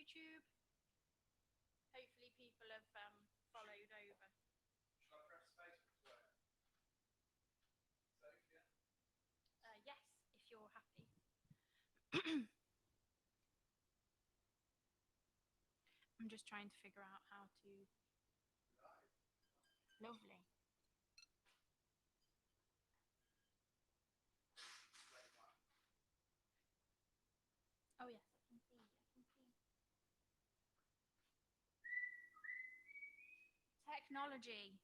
YouTube. Hopefully people have followed over. Shall I press space for it? Safe, yeah? Yes, if you're happy. I'm just trying to figure out how to. Lovely. Oh yes, I can see. Technology.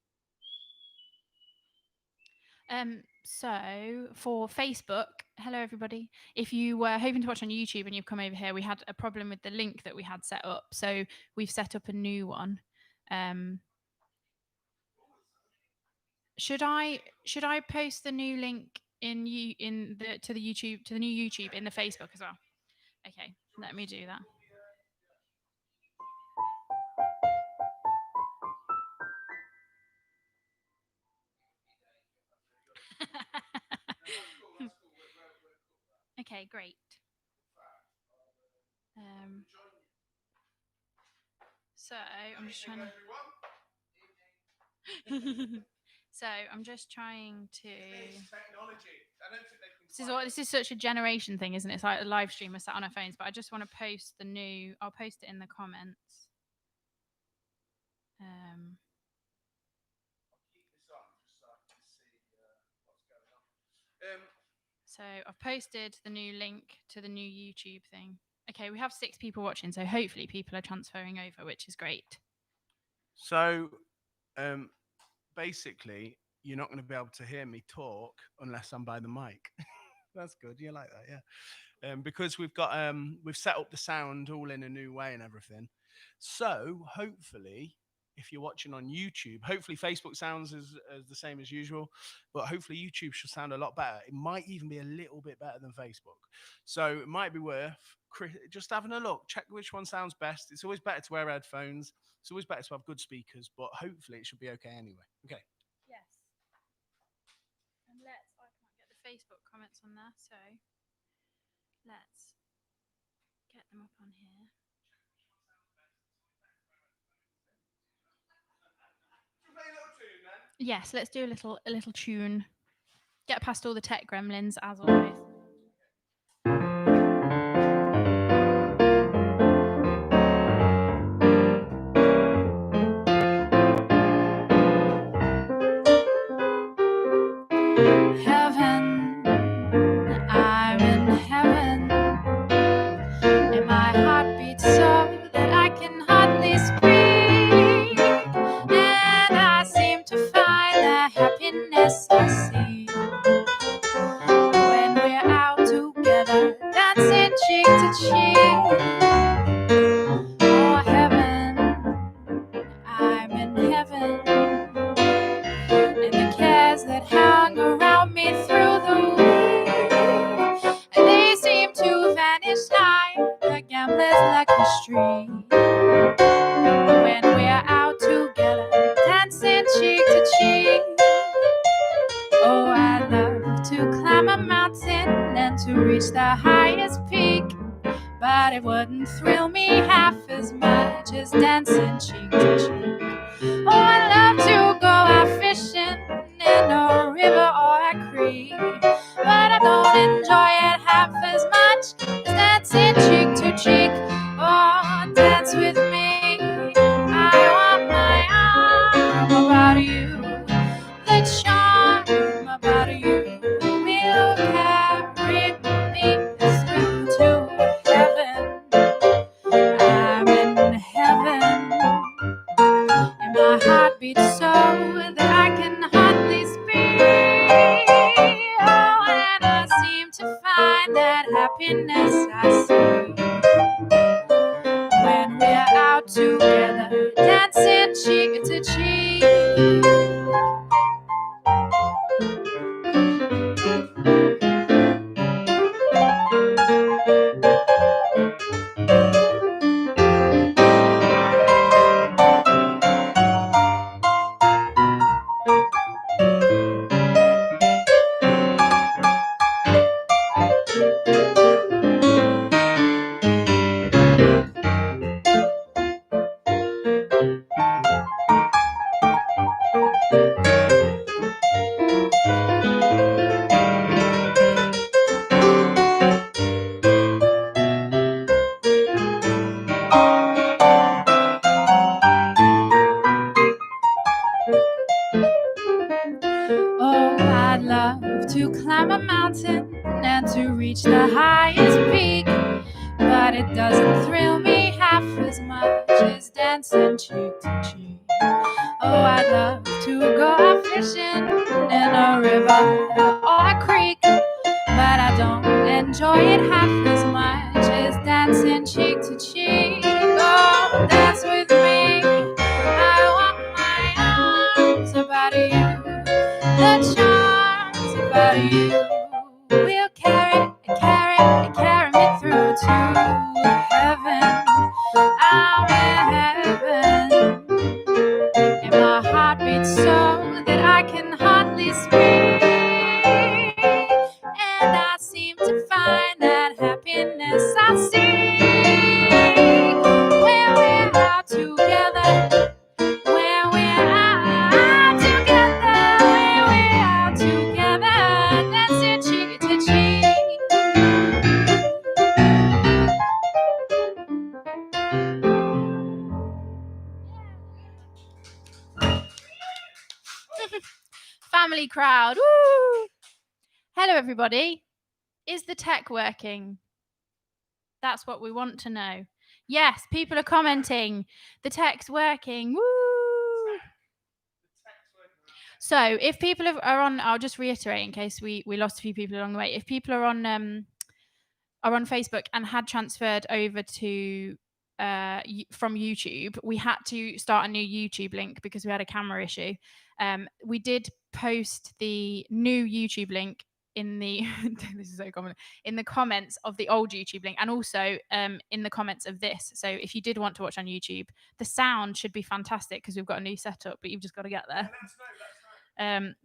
So for Facebook, hello everybody. If you were hoping to watch on YouTube and you've come over here, we had a problem with the link that we had set up. So we've set up a new one. Should I post the new link to the new YouTube in the Facebook as well? Okay, let me do that. Okay, great. So I'm just trying to. So I'm just trying to. This is such a generation thing, isn't it? It's like a live stream. We're sat on our phones, but I just want to post the new. I'll post it in the comments. I'll keep this on just so I can see what's going on. So I've posted the new link to the new YouTube thing. Okay, we have 6 people watching, so hopefully people are transferring over, which is great. So, basically, you're not going to be able to hear me talk unless I'm by the mic. That's good. You like that, yeah? Because we've set up the sound all in a new way and everything. So hopefully, if you're watching on YouTube, hopefully Facebook sounds as the same as usual, but hopefully YouTube should sound a lot better. It might even be a little bit better than Facebook. So it might be worth just having a look, check which one sounds best. It's always better to wear headphones. It's always better to have good speakers, but hopefully it should be okay anyway. Okay. Yes. And I can't get the Facebook comments on there, so let's get them up on here. Yes, let's do a little tune. Get past all the tech gremlins as always. Heaven, I'm in heaven, and my heart beats so that I can hardly speak, and I seem to find the happiness I see when we're out together, dancing cheek to cheek. Oh heaven, I'm in heaven, and the cares that hung around me through the week, they seem to vanish like a gambler's lucky streak when we're out together, dancing cheek to cheek. Oh, I love to climb a mountain and to reach the highest peak, but it wouldn't thrill me half as much as dancing cheek to cheek. Oh, I love to go out fishing in a river or a creek, but I don't enjoy it half as much as dancing cheek to cheek. Oh, dance with me, I want my arm about you, the charm about you will carry me through to heaven. I'm in heaven, and my heart but it doesn't thrill me half as much as dancing cheek to cheek. Oh, I'd love to go out fishing in a river or a creek, but I don't enjoy it half as much as dancing cheek to cheek. Oh, dance with me. I want my arms about you, the charms about you will carry me through to heaven. I'm in heaven, and my heart beats so that I can hardly speak. And I seem to find that happiness I seek when we're out together. When we're out together, when we're out together, dancing cheek to cheek. Family crowd. Woo! Hello, everybody. Is the tech working? That's what we want to know. Yes, people are commenting. The tech's working. Woo! So, if people are on, I'll just reiterate in case we lost a few people along the way. If people are on Facebook and had transferred over to from YouTube, we had to start a new YouTube link because we had a camera issue. We did post the new YouTube link in the this is so common, in the comments of the old YouTube link, and also in the comments of this. So if you did want to watch on YouTube, the sound should be fantastic because we've got a new setup, but you've just got to get there.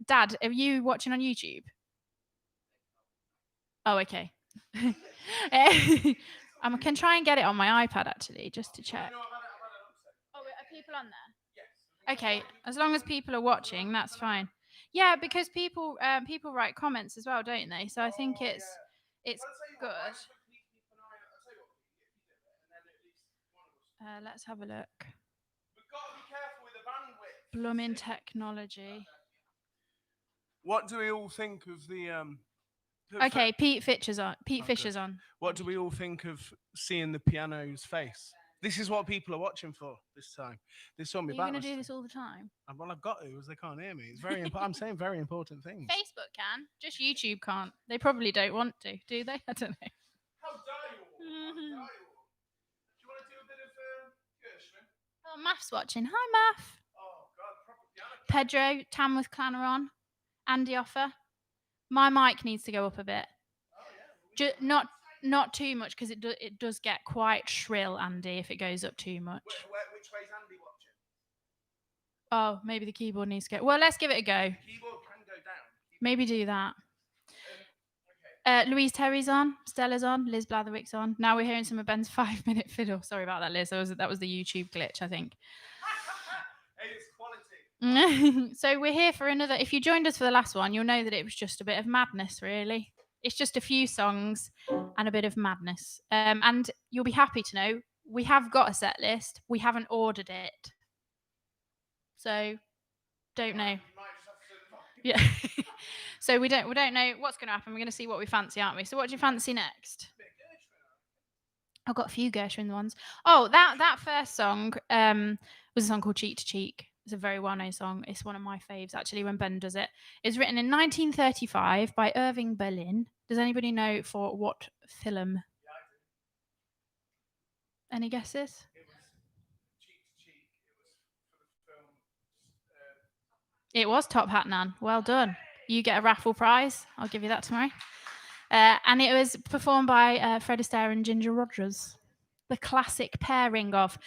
Dad, are you watching on YouTube? Oh, okay. I can try and get it on my iPad actually, just to check. Oh, are people on there? Okay, as long as people are watching, that's fine. Yeah, because people write comments as well, don't they? So I think it's good. Let's have a look. We've got to be careful with the bandwidth. Blooming technology. What do we all think of the Okay, Pete Fisher's on. Fisher's on. What do we all think of seeing the piano's face? This is what people are watching for this time. This saw me. Are you going to do this all the time? Well, I've got to, as they can't hear me. It's very important. I'm saying very important things. Facebook can, just YouTube can't. They probably don't want to, do they? I don't know. How dare you? Do you want to do a bit of Gershwin? Oh, Math's watching. Hi, Math. Oh God, proper piano. Pedro, Tamworth Clanner on. Andy Offer. My mic needs to go up a bit. Oh, yeah. Not too much, because it does get quite shrill, Andy, if it goes up too much. Which way is Andy watching? Oh, maybe the keyboard needs to go. Well, let's give it a go. The keyboard can go down. Maybe do that. Okay. Louise Terry's on. Stella's on. Liz Blatherwick's on. Now we're hearing some of Ben's 5-minute fiddle. Sorry about that, Liz. That was the YouTube glitch, I think. Hey, it's quality. So we're here for another. If you joined us for the last one, you'll know that it was just a bit of madness, really. It's just a few songs and a bit of madness. And you'll be happy to know we have got a set list. We haven't ordered it. So don't know. Yeah. So we don't know what's going to happen. We're going to see what we fancy, aren't we? So what do you fancy next? I've got a few Gershwin ones. Oh, that first song was a song called Cheek to Cheek. It's a very well-known song. It's one of my faves, actually, when Ben does it. It's written in 1935 by Irving Berlin. Does anybody know for what film? Yeah, I do. Any guesses? It was Cheek to Cheek. It was for the film. It was Top Hat Nan. Well done. You get a raffle prize. I'll give you that tomorrow. And it was performed by Fred Astaire and Ginger Rogers. The classic pairing of...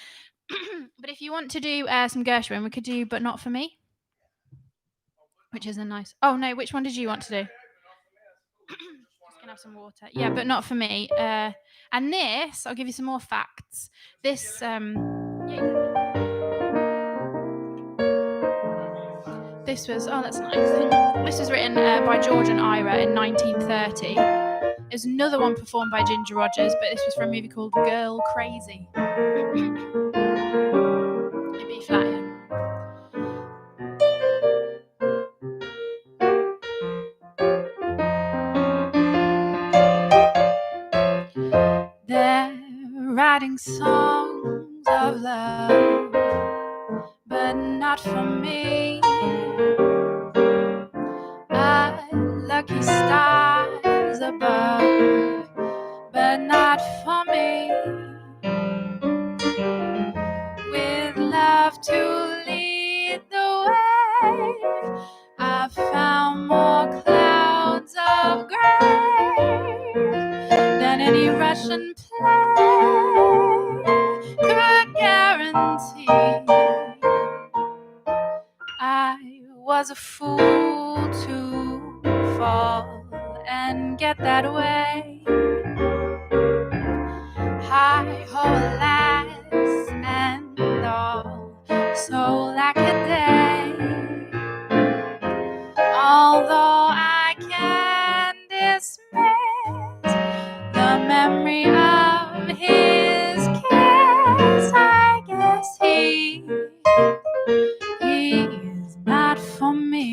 But if you want to do some Gershwin, we could do But Not For Me, which is a nice... Oh, no, which one did you want to do? Just going to have some water. Yeah, But Not For Me. And this, I'll give you some more facts. This... This was... Oh, that's nice. This was written by George and Ira in 1930. There's another one performed by Ginger Rogers, but this was for a movie called Girl Crazy. B flat here. There writing songs of love, but not for me. Lucky stars above, but not for me. With love to lead the way, I found more clouds of gray than any Russian play could guarantee. I was a fool to fall and get that way. Hi ho, alas, and all, so lack a day. Although I can dismiss the memory of his kiss, I guess he is not for me.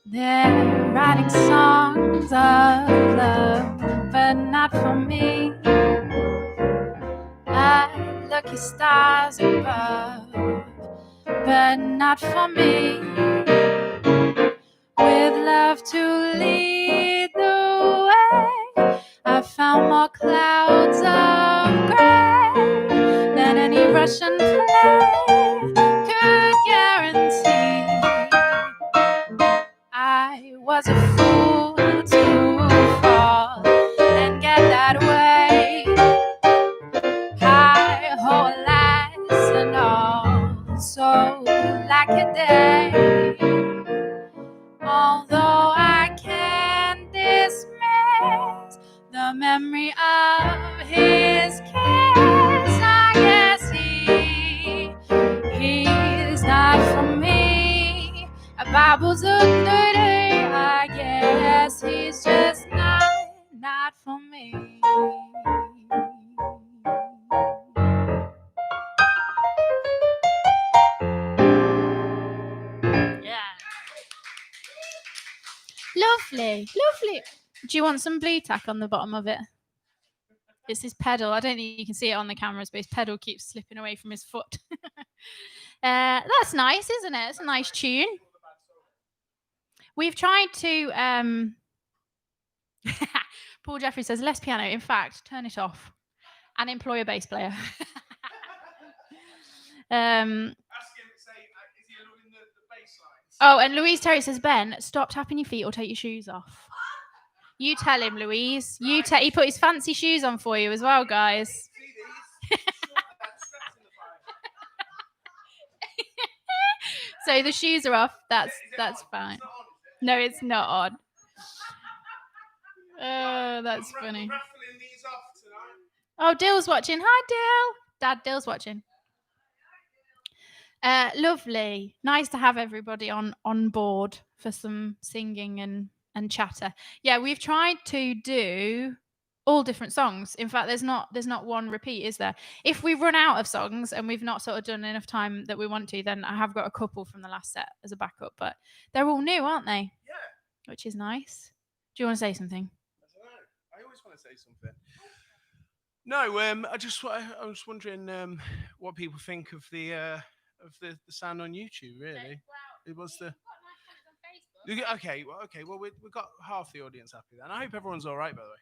They're writing songs of love, but not for me. Lucky stars above, but not for me. With love to lead the way, I found more clouds of gray than any Russian play could guarantee. I was a fool to fall and get that way. Hi ho, alas, and all, so like a day. Although I can dismiss the memory of his kiss, I guess he's not for me. A Bible's a dirty, I guess he's just not for me. Yeah. Lovely, lovely. Do you want some blue tack on the bottom of it? It's his pedal. I don't think you can see it on the cameras, but his pedal keeps slipping away from his foot. That's nice, isn't it? It's a nice tune. We've tried to. Paul Jeffrey says less piano. In fact, turn it off and employ a bass player. Ask him, say, is he allowing the bass lines? Oh, and Louise Terry says, Ben, stop tapping your feet or take your shoes off. You tell him, Louise. He put his fancy shoes on for you as well, guys. See these? So the shoes are off. That's fine. No, it's not on. Oh, that's funny. Raffling these off tonight. Oh, Dill's watching. Hi, Dill. Dad, Dill's watching. Lovely. Nice to have everybody on board for some singing and chatter. Yeah, we've tried to do all different songs. In fact, there's not one repeat, is there? If we run out of songs and we've not sort of done enough time that we want to, then I have got a couple from the last set as a backup, but they're all new, aren't they? Yeah. Which is nice. Do you want to say something? I don't know. I always want to say something. No, I was wondering what people think of the sound on YouTube. Really, it was the. Okay, well, we've got half the audience happy then. I hope everyone's all right, by the way.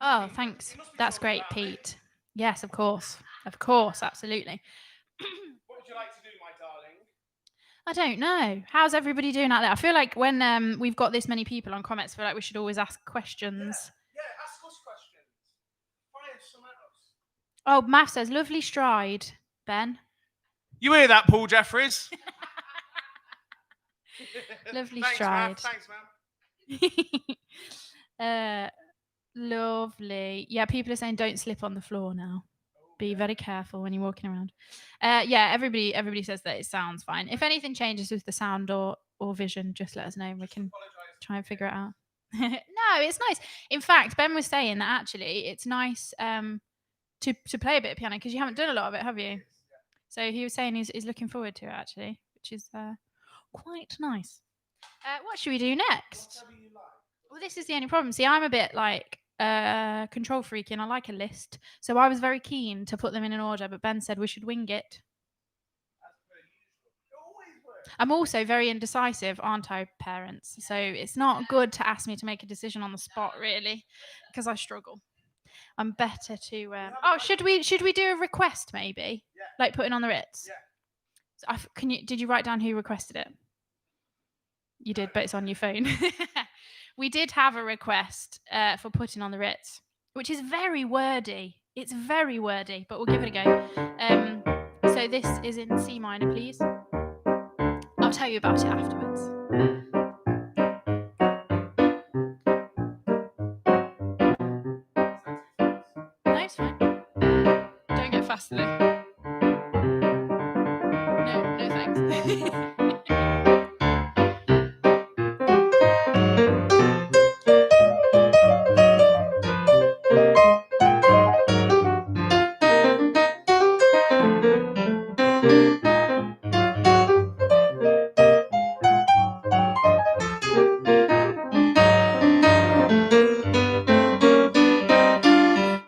Oh, thanks. That's great, Pete. Yes, of course. Of course, absolutely. What would you like to do, my darling? I don't know. How's everybody doing out there? I feel like when we've got this many people on comments, I feel like we should always ask questions. Yeah, ask us questions. Fire some at us. Oh, Math says, lovely stride, Ben. You hear that, Paul Jeffries? Lovely Thanks, stride. Matt. Thanks, man. Lovely. Yeah, people are saying don't slip on the floor now. Be very careful when you're walking around. Yeah, everybody says that it sounds fine. If anything changes with the sound or vision, just let us know and we can try and figure it out. No, it's nice. In fact, Ben was saying that actually it's nice to play a bit of piano because you haven't done a lot of it, have you? So he was saying he's looking forward to it actually, which is quite nice. What should we do next? Well, this is the only problem. See, I'm a bit like control freaky and I like a list. So I was very keen to put them in an order, but Ben said we should wing it. I'm also very indecisive, aren't I, parents? So it's not good to ask me to make a decision on the spot, really, because I struggle. I'm better to. Oh, should we do a request maybe, like putting on the Ritz? Yeah. So did you write down who requested it? You did, but it's on your phone. We did have a request for putting on the Ritz, which is very wordy. It's very wordy, but we'll give it a go. So this is in C minor, please. I'll tell you about it afterwards. No, it's fine. Don't get faster though. No thanks.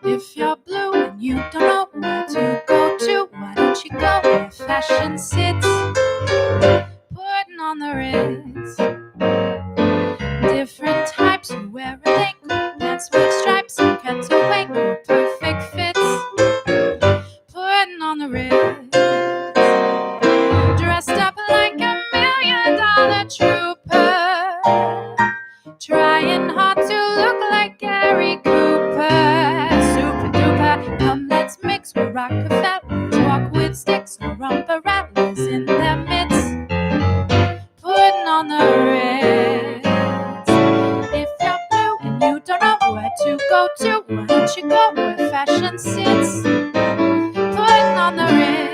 If you're blue and you don't know where to go to, why don't you go where fashion sits? Putting on the Ritz. Different types, you wear a link, pants with stripes, and cutaway, perfect fits. Putting on the Ritz. Dressed up like $1 million trooper. Trying hard to look like Gary Cooper. Super duper, come let's mix with Rockefellers. Walk with sticks or rumper rattlers in their midst. Putting on the Ritz. If you're blue and you don't know where to go to, why don't you go where fashion sits? Putting on the Ritz.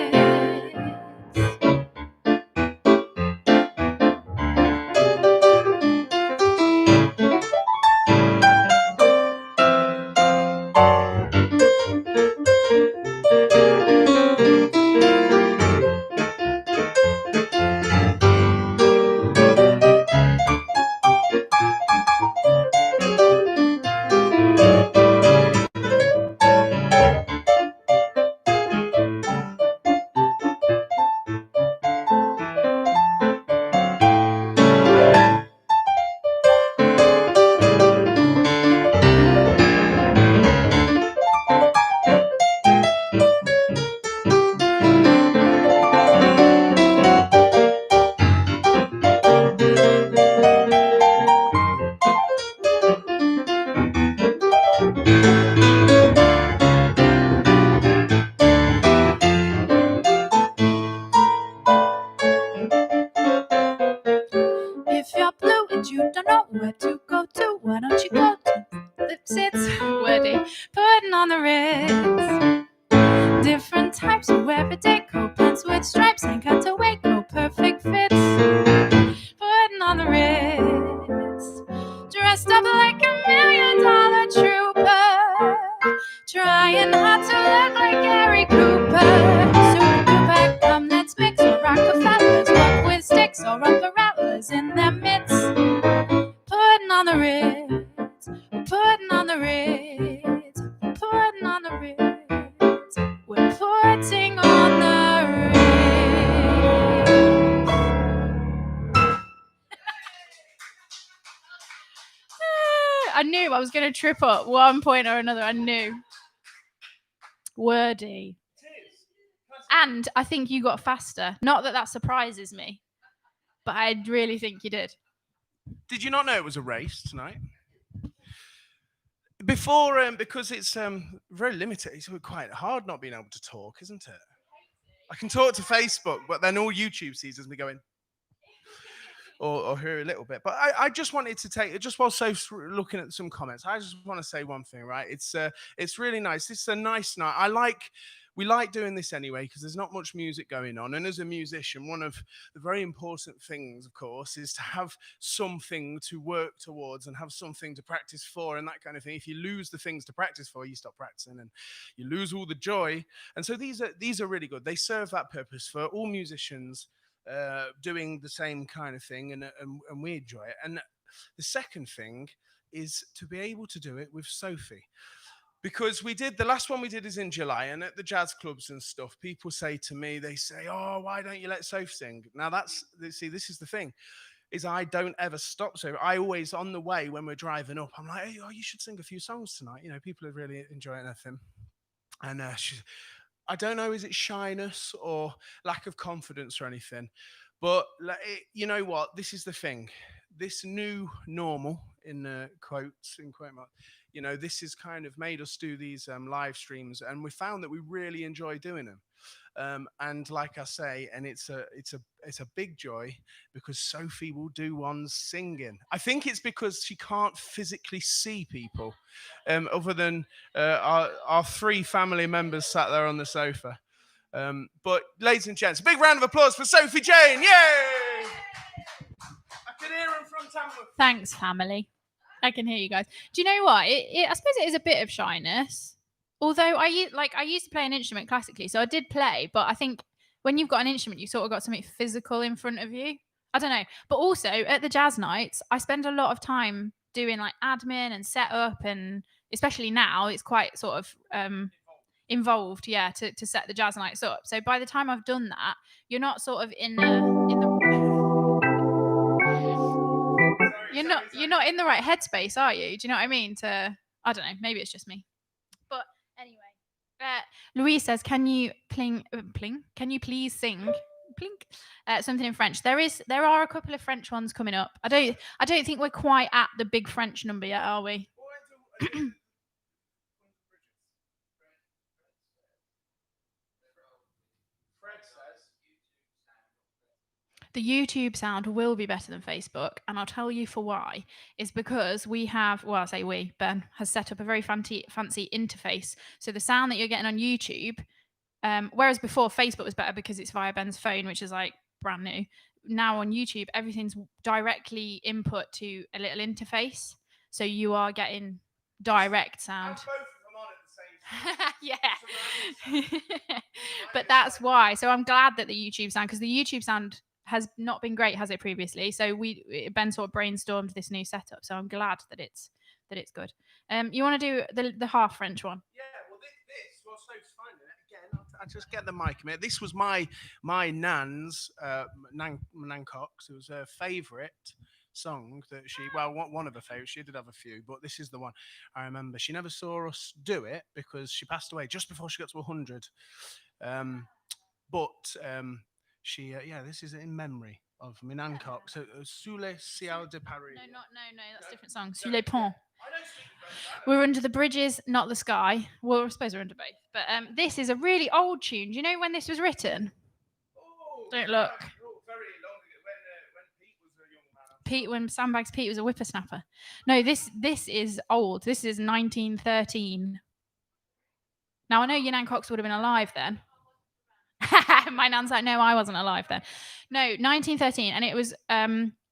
If you're blue and you don't know where to go to, why don't you go to It's wordy. Putting on the Ritz. Different types of everyday coat, pants with stripes and cutaway coat, perfect fits. Putting on the Ritz. Dressed up like $1 million trooper. Trying hard to look like Gary Cooper. Super duper, come let's mix with Rockefellers. Walk with sticks or rumper rattlers in their midst. Putting on the Ritz. Putting on the Ritz. Putting on the Ritz. We're putting on the Ritz. I knew I was going to trip up one point or another. I knew. Wordy. And I think you got faster. Not that surprises me, but I really think you did. Did you not know it was a race tonight? Before, because it's very limited, it's quite hard not being able to talk, isn't it? I can talk to Facebook, but then all YouTube sees is me going, or hear a little bit. But I just wanted to take, just while Soph's looking at some comments, I just want to say one thing, right? It's really nice. This is a nice night. We like doing this anyway because there's not much music going on. And as a musician, one of the very important things, of course, is to have something to work towards and have something to practice for and that kind of thing. If you lose the things to practice for, you stop practicing and you lose all the joy. And so these are really good. They serve that purpose for all musicians doing the same kind of thing, and we enjoy it. And the second thing is to be able to do it with Sophie. Because the last one we did is in July, and at the jazz clubs and stuff, people say to me, they say, "Oh, why don't you let Soph sing?" Now this is the thing, is I don't ever stop. So I always, on the way when we're driving up, I'm like, "Hey, oh, you should sing a few songs tonight. You know, people are really enjoying everything." And I don't know, is it shyness or lack of confidence or anything? But you know what? This is the thing. This new normal, in quotes, in quote marks, this has kind of made us do these live streams, and we found that we really enjoy doing them. And like I say, and it's a big joy because Sophie will do ones singing. I think it's because she can't physically see people, other than our three family members sat there on the sofa. But ladies and gents, a big round of applause for Sophie Jane! Yay! I can hear them from Tamworth. Thanks, family. I can hear you guys. Do you know what? I suppose it is a bit of shyness. Although I used to play an instrument classically, so I did play. But I think when you've got an instrument, you sort of got something physical in front of you. I don't know. But also at the jazz nights, I spend a lot of time doing like admin and setup, and especially now, it's quite sort of involved, yeah, to set the jazz nights up. So by the time I've done that, you're not sort of in the you're not in the right headspace, are you? Do you know what I mean? I don't know, maybe it's just me. But anyway, Louise says, "Can you pling? Can you please sing something in French?" There are a couple of French ones coming up. I don't think we're quite at the big French number yet, are we? The YouTube sound will be better than Facebook, and I'll tell you for why. Is because we have, well, I say we, Ben has set up a very fancy interface. So the sound that you're getting on YouTube, whereas before Facebook was better because it's via Ben's phone, which is like brand new. Now on YouTube, everything's directly input to a little interface. So you are getting direct sound. Yeah. But that's why. So I'm glad that the YouTube sound, because the YouTube sound has not been great, has it, previously? So Ben sort of brainstormed this new setup. So I'm glad that it's good. You want to do the half French one? Yeah. Well, Soph's finding it again. I'll just get the mic a minute. This was my nan's Nan Cox. It was her favourite song that one of her favourites. She did have a few, but this is the one I remember. She never saw us do it because she passed away just before she got to 100. She this is in memory of Nan Cox. So, Sous les ciels de Paris. No, that's a different song. Sous les ponts. We're under the bridges, not the sky. Well, I suppose we're under both. But this is a really old tune. Do you know when this was written? Don't look. When Sandbags Pete was a whippersnapper. No, this is old. This is 1913. Now I know your Nan Cox would have been alive then. My nan's like, no, I wasn't alive then. No, 1913, and it was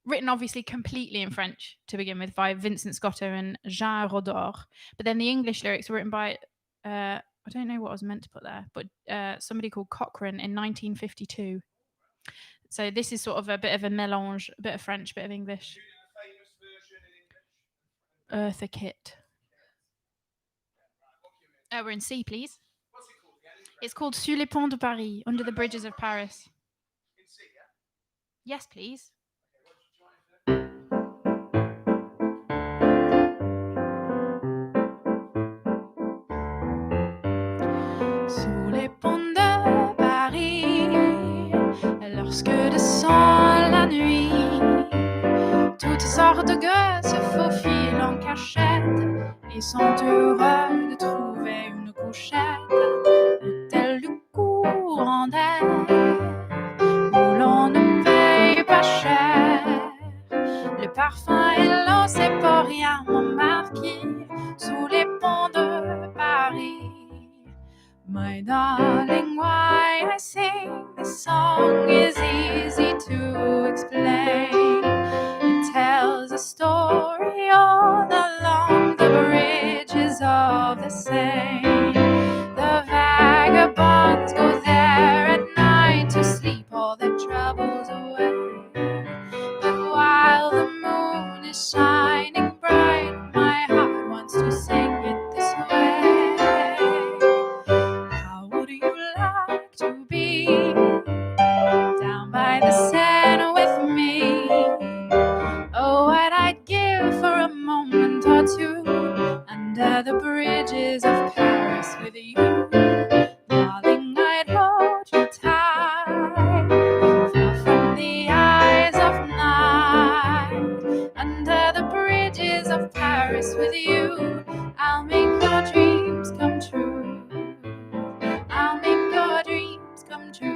written obviously completely in French to begin with by Vincent Scotto and Jean Rodor. But then the English lyrics were written by I don't know what I was meant to put there, but somebody called Cochrane in 1952. So this is sort of a bit of a melange, a bit of French, a bit of English. Eartha Kitt. We're in C, please. What's it called again? It's called Sous les ponts de Paris, under the bridges of Paris. In C, yeah? Yes, please. Okay, what did you try for? de gueux se faufilent en cachette. Ils sont heureux de trouver une couchette, tel du courant d'air, où l'on ne paye pas cher. Le parfum et l'eau, c'est pour rien, mon marquis, sous les ponts de Paris. My darling, why I sing this song is easy to explain. It tells a story all along the bridges of the Seine. The vagabonds go there at night to sleep all their troubles away. But while the moon is shining bright, my heart wants to sing it this way. How would you like to be down by the Seine with me? Oh, what I'd give for a moment or two under the bridges of Paris with you. Darling, I'd hold you tight, far from the eyes of night. Under the bridges of Paris with you, I'll make your dreams come true. I'll make your dreams come true.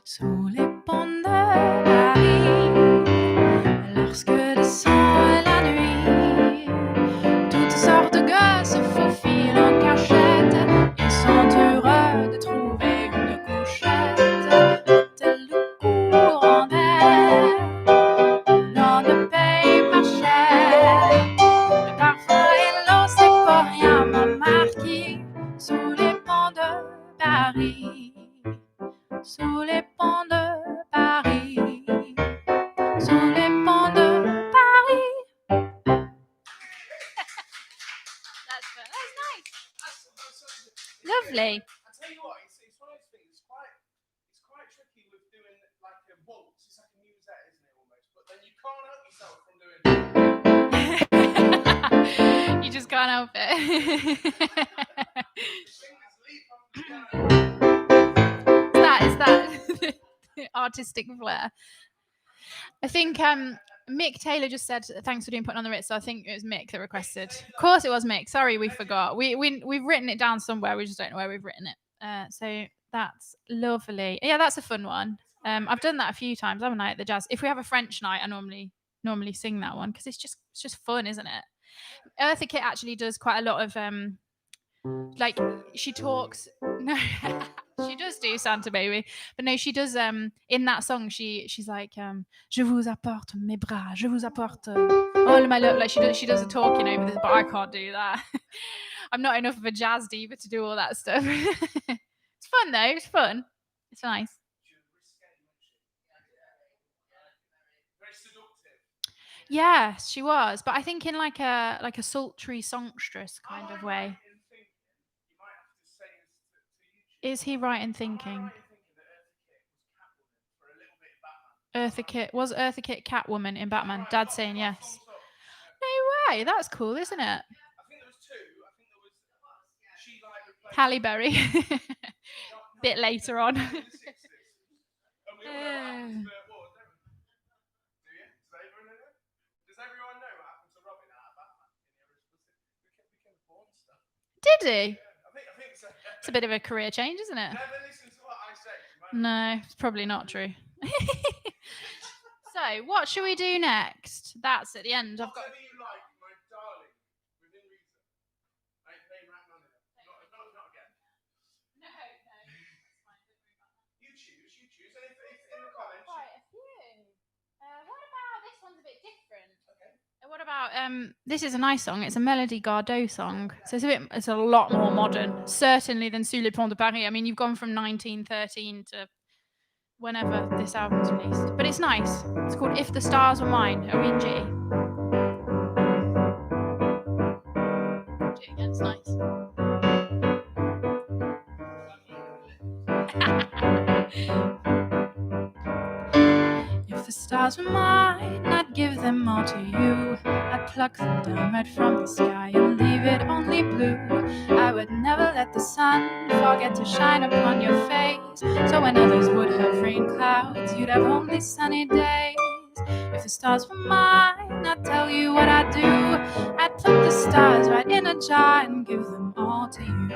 Sous les ponts de Paris, lorsque descend la nuit, toutes sortes de gars se faufilent en cachette. Ils sont heureux de trouver une couchette, tel le courant d'air, l'on ne paye pas cher. Le parfum et l'eau, c'est pour rien, mon marquis, sous les ponts de Paris. Sous les ponts de Paris, sous les ponts de Paris. That's nice. Lovely. I tell you what, it's one of those things. It's quite tricky with doing like a waltz. It's like a musette, isn't it, almost? But then you can't help yourself from doing. You just can't help it. Is that artistic flair? I think Mick Taylor just said thanks for doing Putting on the Ritz. So I think it was Mick that requested. Of course it was Mick. Sorry, we forgot. We've written it down somewhere. We just don't know where we've written it. So that's lovely. Yeah, that's a fun one. I've done that a few times, haven't I? At the jazz. If we have a French night, I normally sing that one because it's just fun, isn't it? Eartha Kitt actually does quite a lot of like she talks. No, she does do Santa Baby, but no, she does. In that song, she's like, "Je vous apporte mes bras, je vous apporte all my love." Like she does a talking over this, but I can't do that. I'm not enough of a jazz diva to do all that stuff. It's fun though. It's fun. It's nice. Yes, she was, but I think in like a sultry songstress kind of way. Is he right in thinking? Eartha Kitt was Eartha Kitt Catwoman in Batman. Dad's saying yes. No way, that's cool, isn't it? I think there was two. I think there was she like Halle Berry. Bit later on. Does everyone know what happened to Robin out of Batman? Became a porn star. Did he? I think so. It's a bit of a career change, isn't it? Never listen to what I say. You No, it's probably not true. So, what should we do next? That's at the end. I've got. Whatever you like, my darling, within reason. I ain't paying right money. Not again. No, no, that's fine. Don't worry about that. You choose. And if in the comments. Quite a few. What about this one's a bit different? Okay. What about this is a nice song. It's a Melody Gardot song. So it's a lot more modern, certainly than Sous les ponts de Paris. I mean, you've gone from 1913 to whenever this album's released. But it's nice. It's called If the Stars Were Mine, a in G. G again, it's nice. If the stars were mine, I'd give them all to you. I'd pluck them down right from the sky and leave it only blue. I would never let the sun forget to shine upon your face. So when others would have rain clouds, you'd have only sunny days. If the stars were mine, I'd tell you what I'd do. I'd pluck the stars right in a jar and give them all to you.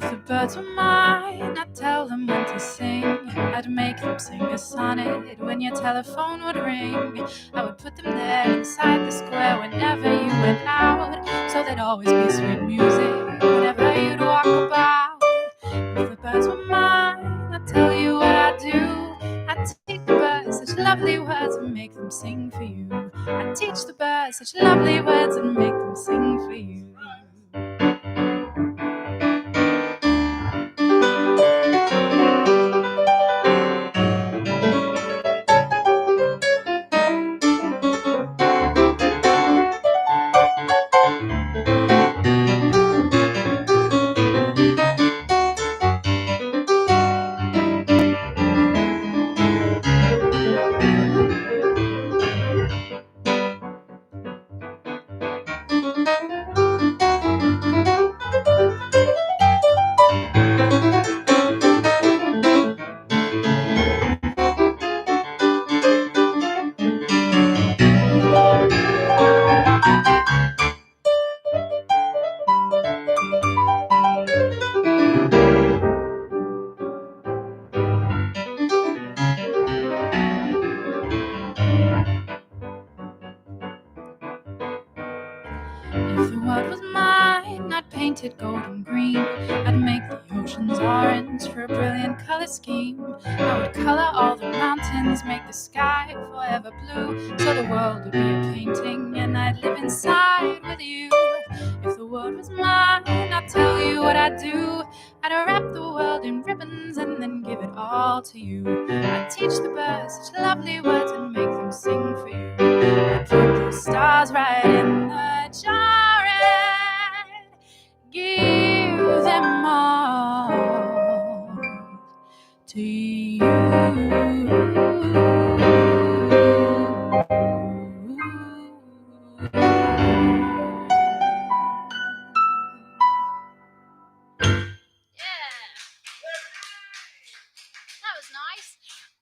If the birds were mine, I'd tell them when to sing. I'd make them sing a sonnet when your telephone would ring. I would put them there inside the square whenever you went out, so there'd always be sweet music whenever you'd walk about. If the birds were mine, I'd tell you what I'd do. I'd teach the birds such lovely words and make them sing for you. I'd teach the birds such lovely words and make them sing for you. If the world was mine, I'd paint it gold and green. I'd make the oceans orange for a brilliant color scheme. I would color all the mountains, make the sky forever blue, so the world would be a painting and I'd live inside with you. If the world was mine, I'd tell you what I'd do. I'd wrap the world in ribbons and then give it all to you. I'd teach the birds such lovely words and make them sing for you. I'd put the stars right in the jar and give them all to you. That was nice.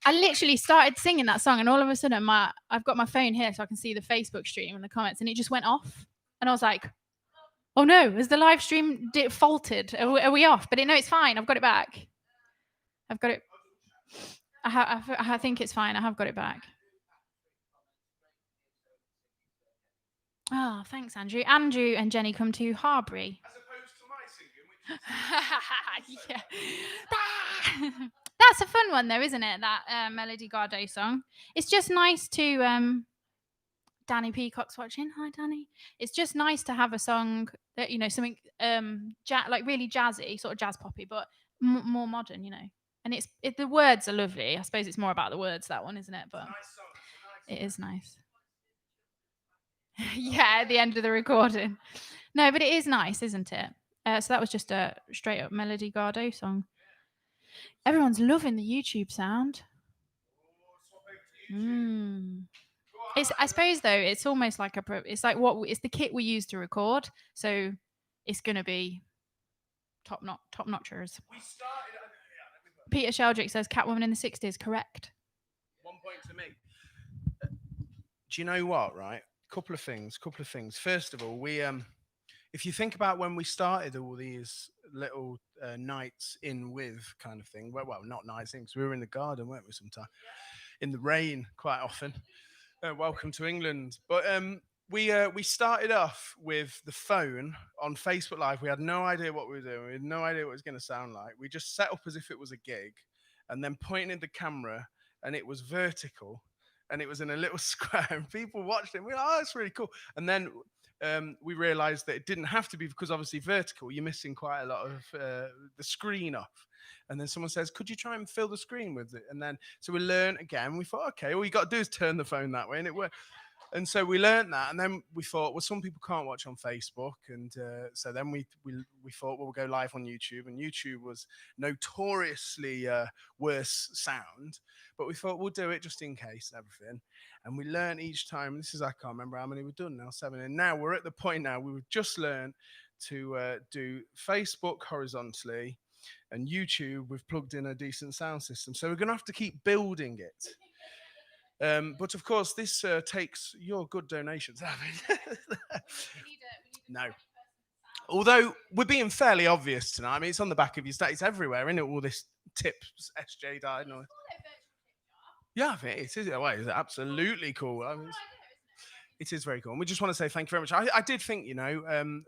I literally started singing that song, and all of a sudden, I've got my phone here so I can see the Facebook stream and the comments, and it just went off. And I was like, "Oh no, has the live stream faltered? Are we off?" But no, it's fine. I've got it back. I've got it. I think it's fine. I have got it back. Oh, thanks, Andrew. Andrew and Jenny come to Harbury. As opposed to my singing, which is Yeah. That's a fun one, though, isn't it? That Melody Gardot song. It's just nice to. Danny Peacock's watching. Hi, Danny. It's just nice to have a song that something like really jazzy, sort of jazz poppy, but more modern, And the words are lovely. I suppose it's more about the words, that one, isn't it? But nice song. it is nice. Yeah, at the end of the recording. No, but it is nice, isn't it? So that was just a straight up Melody Gardot song. Everyone's loving the YouTube sound. I suppose though, it's almost like it's it's the kit we use to record, so it's gonna be top notchers. Peter Sheldrick says Catwoman in the 60s, correct. 1 point to me. Do you know what? Right, couple of things. First of all, we if you think about when we started all these little nights in with kind of thing. Well, not nights in because we were in the garden, weren't we? Sometime in the rain, quite often. Welcome to England. But we started off with the phone on Facebook Live. We had no idea what we were doing. We had no idea what it was going to sound like. We just set up as if it was a gig, and then pointed the camera, and it was vertical, and it was in a little square, and people watched it. And we were like, oh, that's really cool. And then we realized that it didn't have to be, because obviously vertical, you're missing quite a lot of the screen off. And then someone says, could you try and fill the screen with it? And then, so we learned again. We thought, okay, all you got to do is turn the phone that way, and it worked. And so we learned that, and then we thought, well, some people can't watch on Facebook, and so then we thought, well, we'll go live on YouTube, and YouTube was notoriously worse sound, but we thought we'll do it just in case and everything. And we learned each time. And this is, I can't remember how many we've done now, 7, and now we're at the point now we've just learned to do Facebook horizontally, and YouTube we've plugged in a decent sound system. So we're going to have to keep building it. But of course, this takes your good donations. No. Although we're being fairly obvious tonight. I mean, it's on the back of your stat. It's everywhere, isn't it? All this tips, SJ died. And all. Yeah, I think it is. Well, it's absolutely cool. I mean, it is very cool. And we just want to say thank you very much. I did think,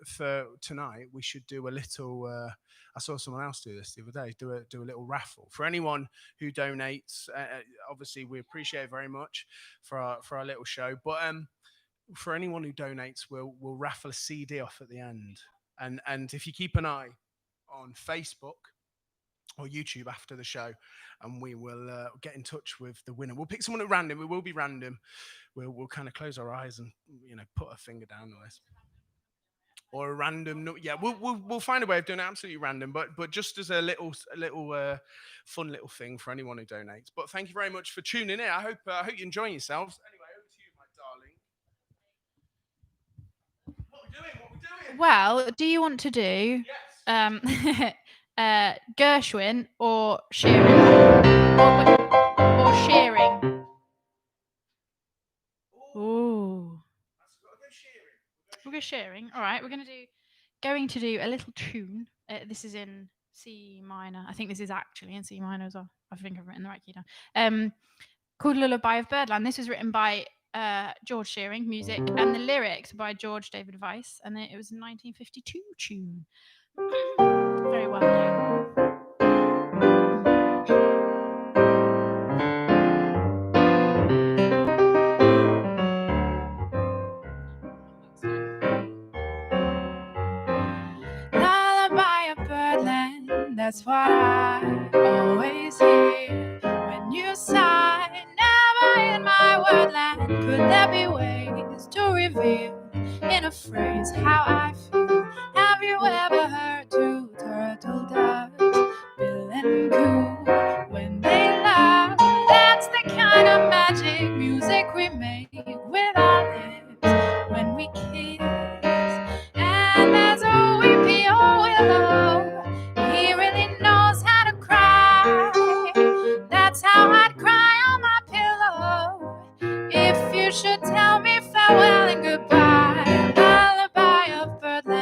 for tonight, we should do a little... I saw someone else do this the other day, do a little raffle. For anyone who donates, obviously, we appreciate it very much for our little show. But for anyone who donates, we'll raffle a CD off at the end. And if you keep an eye on Facebook or YouTube after the show, and we will get in touch with the winner. We'll pick someone at random. It will be random. We'll kind of close our eyes and put a finger down on this, or a random. Yeah, we'll find a way of doing it absolutely random, but just as a little fun little thing for anyone who donates. But thank you very much for tuning in. I hope you're enjoying yourselves. Anyway, over to you, my darling. What are we doing? Well, do you want to do Gershwin or shearing? Or shearing? Ooh. We'll go shearing. All right, we're going to do a little tune. This is in C minor. I think this is actually in C minor as well. I think I've written the right key down. Called Lullaby of Birdland. This was written by George Shearing, music, and the lyrics by George David Weiss, and it was a 1952 tune. Very well known. Lullaby of Birdland, that's what I always hear when you sigh. Never in my wordland could there be ways to reveal in a phrase how I feel. Have you ever heard two turtle doves, Bill and Coo, when they laugh? That's the kind of magic music we make with our lips when we kiss. And there's a weepy old willow, he really knows how to cry. That's how I'd cry on my pillow if you should tell me farewell and goodbye. Lullaby of Birdland.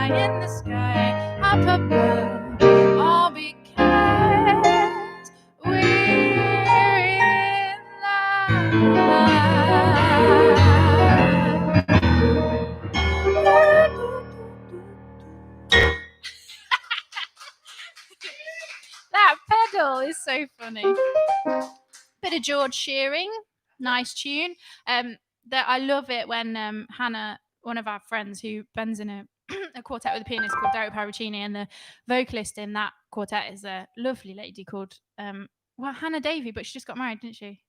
high in the sky, up above, all because we're in love. That pedal is so funny. Bit of George Shearing, nice tune. That I love it when Hannah, one of our friends who bends in a quartet with a pianist called Dario Paracini, and the vocalist in that quartet is a lovely lady called Hannah Davey, but she just got married, didn't she?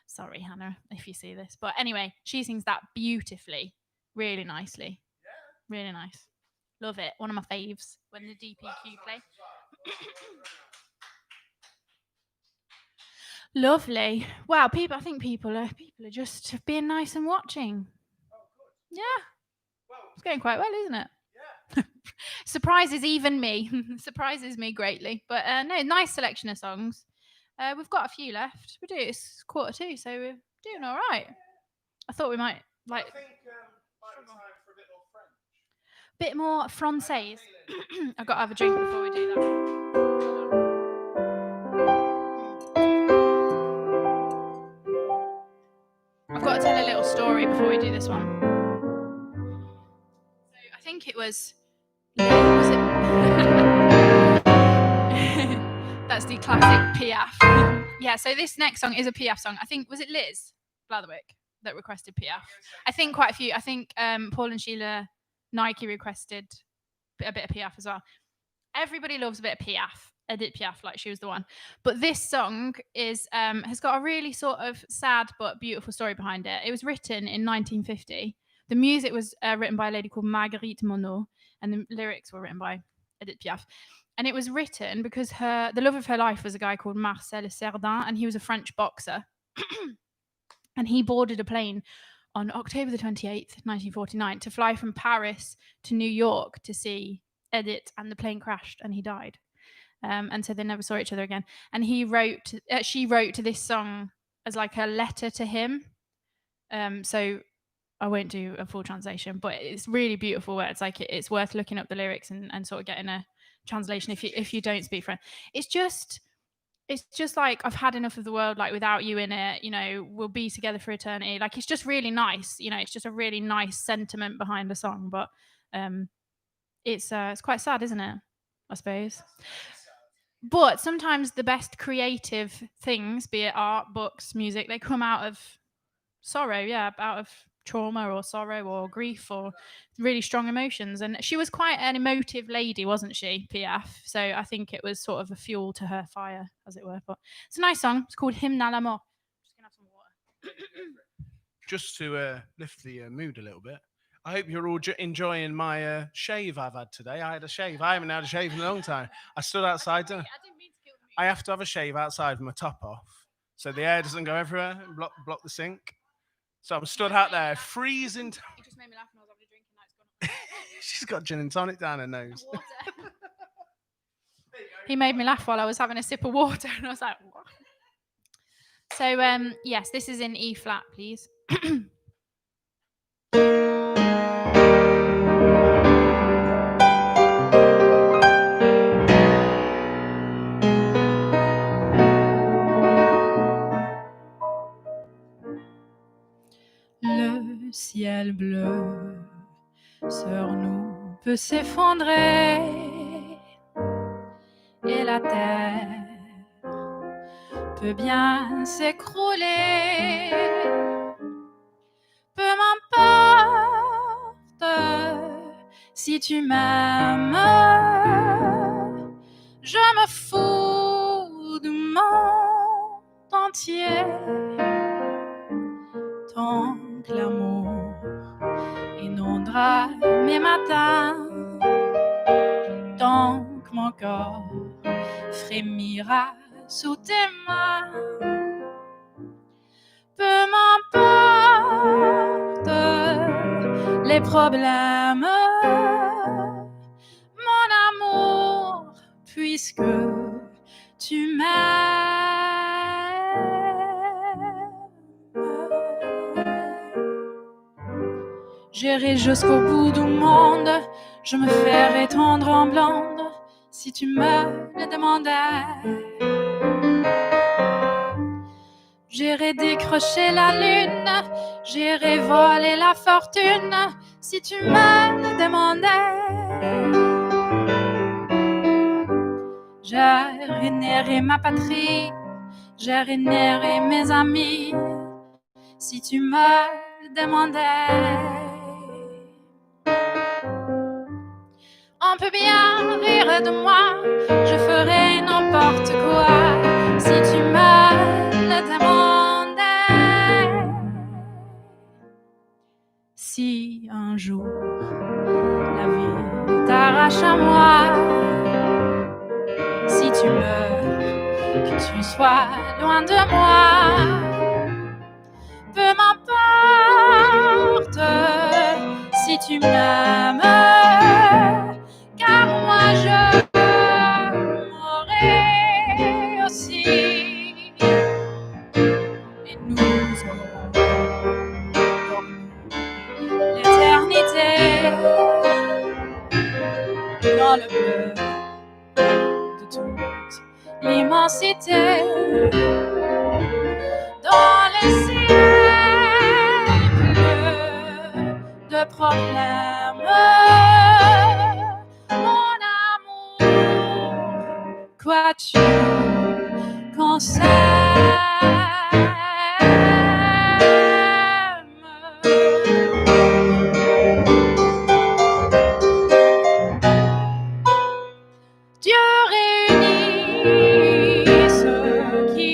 Sorry, Hannah, if you see this. But anyway, she sings that beautifully, really nicely. Really nice. Love it. One of my faves when the DPQ play. Lovely. Wow, I think people are just being nice and watching. Yeah. It's going quite well, isn't it? Yeah. Surprises even me. Surprises me greatly. But no, nice selection of songs. We've got a few left. It's 1:45, so we're doing all right. I thought we might I think might be time for a bit more French. Bit more Française. I've got to have a drink before we do that. I've got to tell a little story before we do this one. So I think it was it? That's the classic Piaf. Yeah, so this next song is a Piaf song. I think, was it Liz Blatherwick that requested Piaf? I think quite a few. I think Paul and Sheila Nike requested a bit of Piaf as well. Everybody loves a bit of Piaf. Edith Piaf, like she was the one. But this song is has got a really sort of sad but beautiful story behind it. It was written in 1950. The music was written by a lady called Marguerite Monod, and the lyrics were written by Edith Piaf. And it was written because the love of her life was a guy called Marcel Cerdan, and he was a French boxer. And he boarded a plane on October the 28th, 1949, to fly from Paris to New York to see Edith, and the plane crashed and he died. And so they never saw each other again. And she wrote this song as like a letter to him. So I won't do a full translation, but it's really beautiful. Where it's like it's worth looking up the lyrics and sort of getting a translation if you don't speak French. It's just like, I've had enough of the world, like without you in it. You know, we'll be together for eternity. Like, it's just really nice. You know, it's just a really nice sentiment behind the song. But it's quite sad, isn't it? I suppose. But sometimes the best creative things, be it art, books, music, they come out of sorrow, out of trauma or sorrow or grief or really strong emotions. And she was quite an emotive lady, wasn't she, Piaf? So I think it was sort of a fuel to her fire, as it were. But it's a nice song. It's called Hymne à la mort. Just gonna have some water. Just to lift the mood a little bit. I hope you're all enjoying my shave I've had today. I had a shave. I haven't had a shave in a long time. I stood outside. I didn't mean to kill the mood. I have to have a shave outside with my top off, so the air doesn't go everywhere and block the sink. So I'm stood out there, freezing. It just made me laugh when I was having a drink, and now it's gone. She's got gin and tonic down her nose. Water. He made me laugh while I was having a sip of water, and I was like, what? So yes, this is in E flat, please. Le ciel bleu sur nous peut s'effondrer et la terre peut bien s'écrouler. Peu m'importe si tu m'aimes, je me fous du monde entier. Tant que l'amour inondera mes matins, tant que mon corps frémira sous tes mains. Peu m'importe les problèmes, mon amour, puisque tu m'aimes. J'irai jusqu'au bout du monde, je me ferai tendre en blonde si tu me le demandais. J'irai décrocher la lune, j'irai voler la fortune si tu me le demandais. Je réunirai ma patrie, je réunirai mes amis si tu me le demandais. On peut bien rire de moi, je ferai n'importe quoi si tu me le demandais. Si un jour la vie t'arrache à moi, si tu meurs, que tu sois loin de moi, peu m'importe si tu m'aimes, car moi je mourrai aussi, et nous aurons l'éternité dans le bleu de toute l'immensité, dans le ciel bleu de problèmes, mon amour, crois-tu qu'on s'aime? Dieu réunit ceux qui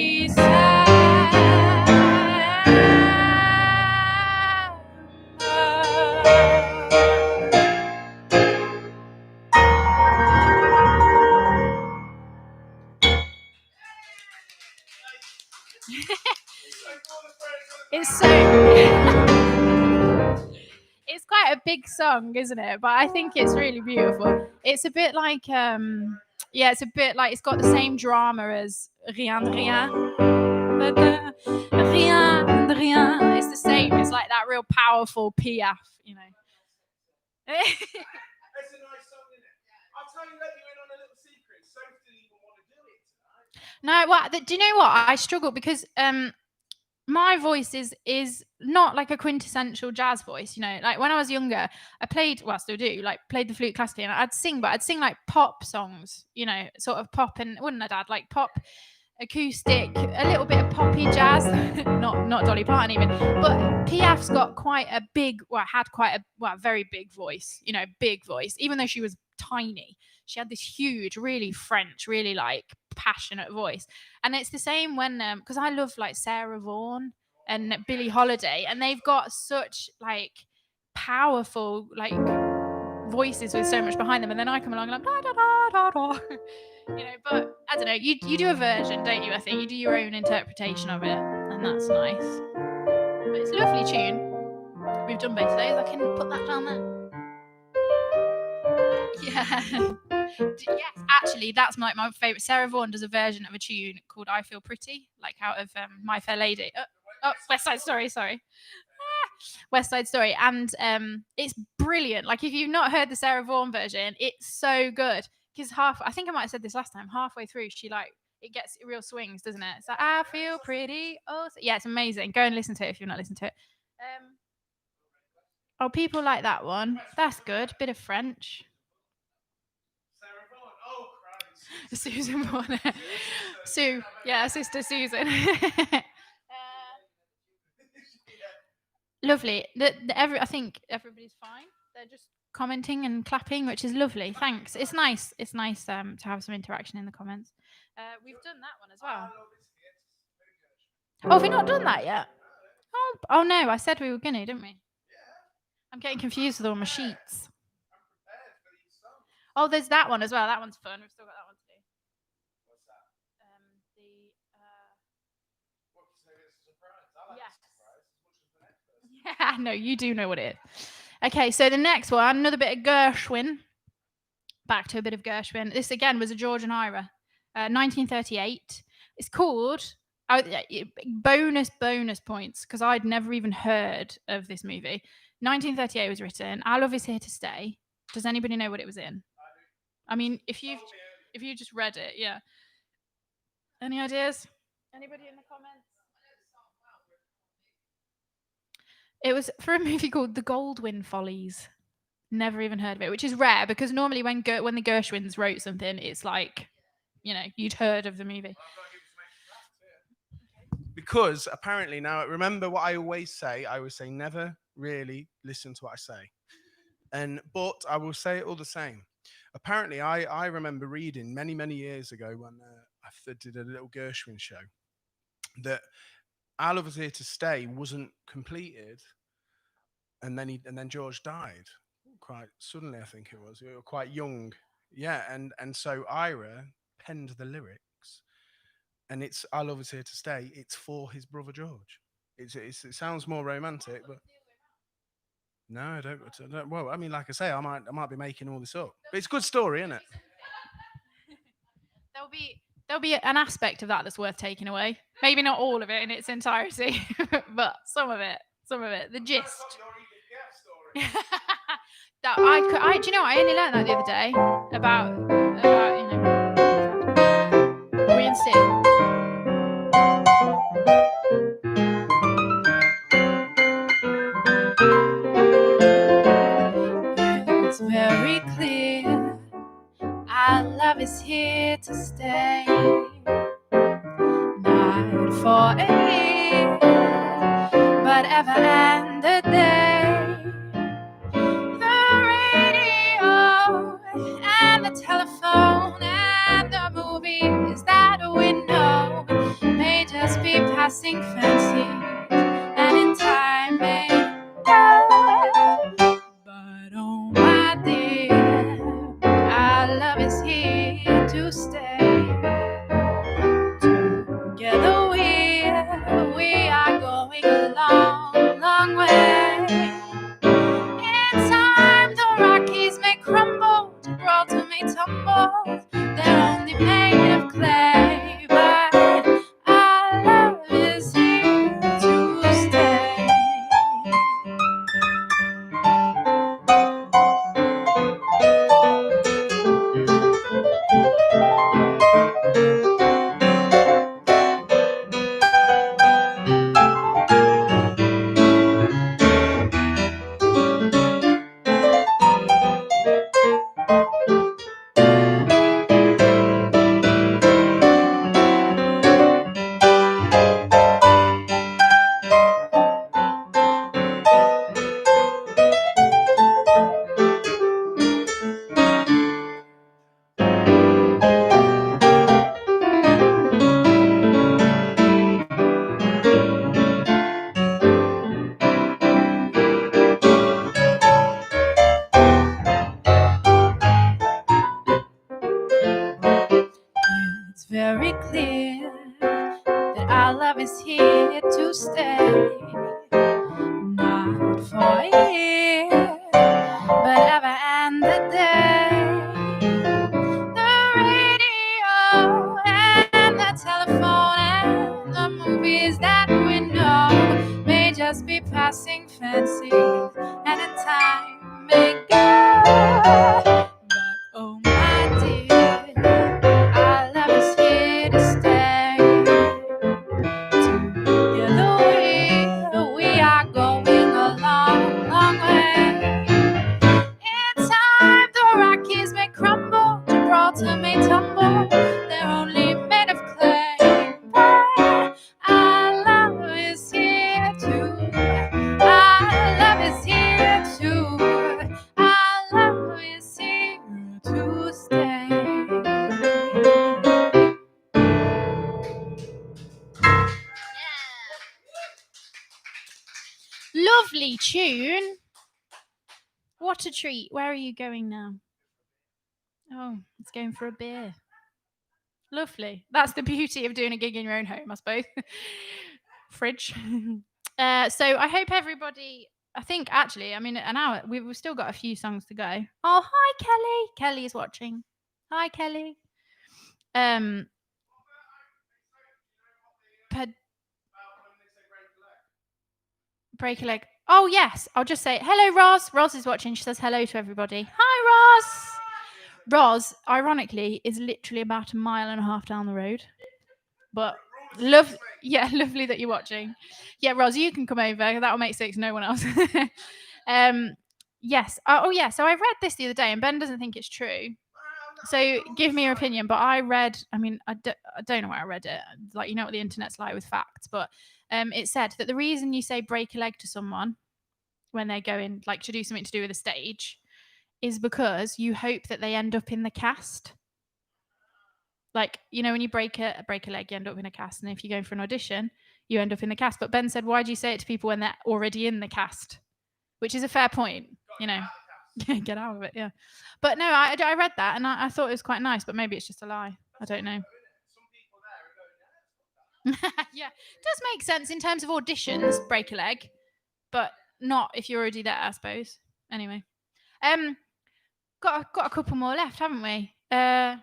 It's so it's quite a big song, isn't it? But I think it's really beautiful. It's a bit like it's a bit like it's got the same drama as Rien de Rien. Rien de Rien. It's the same. It's like that real powerful Piaf, you know. It's a nice song, isn't it? I'll tell you, let you in on a little secret. Soph didn't even want to do it tonight. No, well, do you know what? I struggle because my voice is not like a quintessential jazz voice, you know. Like when I was younger, I played, well, I still do, like played the flute classically, and I'd sing, but I'd sing like pop songs, you know, sort of pop, and wouldn't I, Dad? Like pop, acoustic, a little bit of poppy jazz, not Dolly Parton even. But Piaf's got quite a big, had quite a very big voice, you know, big voice, even though she was tiny. She had this huge, really French, really like passionate voice. And it's the same when because I love like Sarah Vaughan and Billie Holiday, and they've got such like powerful like voices with so much behind them, and then I come along and I'm da da da da da, you know. But I don't know. You do a version, don't you? I think you do your own interpretation of it, and that's nice. But it's a lovely tune. We've done both of those. I can put that down there. Yeah. Yes, actually, that's my favourite. Sarah Vaughan does a version of a tune called "I Feel Pretty," like out of My Fair Lady. West Side Story. Sorry. West Side Story, and it's brilliant. Like if you've not heard the Sarah Vaughan version, it's so good. Because I think I might have said this last time. Halfway through, she like it gets real swings, doesn't it? It's like I feel pretty. Oh, yeah, it's amazing. Go and listen to it if you've not listened to it. Oh, people like that one. That's good. Bit of French. Sarah Vaughan. Oh, Christ. Susan Vaughan. Sue. Yeah, Sister Susan. Lovely. I think everybody's fine. They're just commenting and clapping, which is lovely. Thanks. It's nice. It's nice to have some interaction in the comments. We've done that one as well. Oh, have we not done that yet? Oh no, I said we were gonna, didn't we? I'm getting confused with all my sheets. Oh, there's that one as well. That one's fun. We've still got that one to do. What's that? Yeah, no, you do know what it is. Okay, so the next one, another bit of Gershwin. Back to a bit of Gershwin. This again was a George and Ira, 1938. It's called bonus points because I'd never even heard of this movie. 1938 was written. Our Love Is Here to Stay. Does anybody know what it was in? I mean, if you just read it, yeah. Any ideas? Anybody in the comments? It was for a movie called The Goldwyn Follies. Never even heard of it, which is rare because normally when the Gershwins wrote something, it's like, you'd heard of the movie. Because apparently now, remember what I always say. I always say never really listen to what I say, but I will say it all the same. Apparently, I remember reading many years ago when I did a little Gershwin show that Our Love Is Here to Stay wasn't completed, and then George died quite suddenly. I think it was. We were quite young, yeah, and so Ira penned the lyrics, and it's Our Love Is Here to Stay. It's for his brother George. It sounds more romantic, but no, I don't. Well, I mean, like I say, I might be making all this up, but it's a good story, isn't it? There'll be an aspect of that that's worth taking away. Maybe not all of it in its entirety, but some of it. Some of it. The gist. That do you know, I only learned that the other day about. Are we in C? It's very clear our love is here to stay. Not for a year, but ever and a day. The radio and the telephone and the movies that we know may just be passing fancy, and in time may go. But oh my dear, our love is here to stay. Together we are going a long way. In time the Rockies may crumble, Gibraltar may tumble, they're only made of clay, but our love is here to stay. It's very clear that our love is here to stay. Not for a year, but ever and a day. The radio and the telephone and the movies that we know may just be passing fancy, and in time may go. But oh my dear, our love is here to stay. Together we are going a long way. In time the Rockies may crumble, Gibraltar may tumble, they're only made of clay. But our love is here to, our love is here to, our love is here to stay. Lovely tune. What a treat. Where are you going now? Oh, it's going for a beer. Lovely. That's the beauty of doing a gig in your own home, I suppose. Fridge. So I hope everybody. I think actually, I mean, an hour. We've still got a few songs to go. Oh, hi, Kelly. Kelly is watching. Hi, Kelly. Break a leg. Oh, yes. I'll just say, hello, Roz. Roz is watching. She says hello to everybody. Hi, Roz. Roz, ironically, is literally about a mile and a half down the road. But lovely that you're watching. Yeah, Roz, you can come over. That'll make 6, no one else. Yes. Oh, yeah. So I read this the other day, and Ben doesn't think it's true. So give me your opinion. But I read, I mean, I don't know where I read it. Like, you know what the internet's like with facts. But it said that the reason you say break a leg to someone when they're going, like, to do something to do with a stage is because you hope that they end up in the cast. Like, you know, when you break a leg, you end up in a cast. And if you're going for an audition, you end up in the cast. But Ben said, why do you say it to people when they're already in the cast? Which is a fair point, you know. Get out of it, yeah. But no, I read that and I thought it was quite nice, but maybe it's just a lie. I don't know. Yeah, it does make sense in terms of auditions, break a leg, but not if you're already there, I suppose. Anyway, got a couple more left, haven't we? Are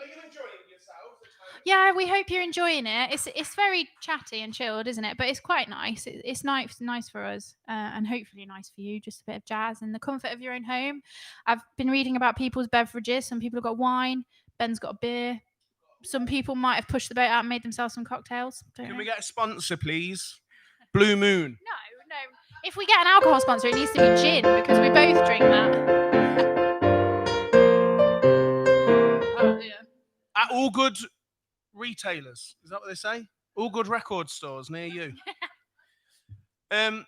you enjoying yourself? Yeah, we hope you're enjoying it. It's very chatty and chilled, isn't it? But it's quite nice. It's nice for us, and hopefully nice for you. Just a bit of jazz in the comfort of your own home. I've been reading about people's beverages. Some people have got wine. Ben's got a beer. Some people might have pushed the boat out and made themselves some cocktails. Can we get a sponsor, please? Blue Moon. No. If we get an alcohol sponsor, it needs to be gin because we both drink that. Oh, yeah. At all good retailers. Is that what they say? All good record stores near you. I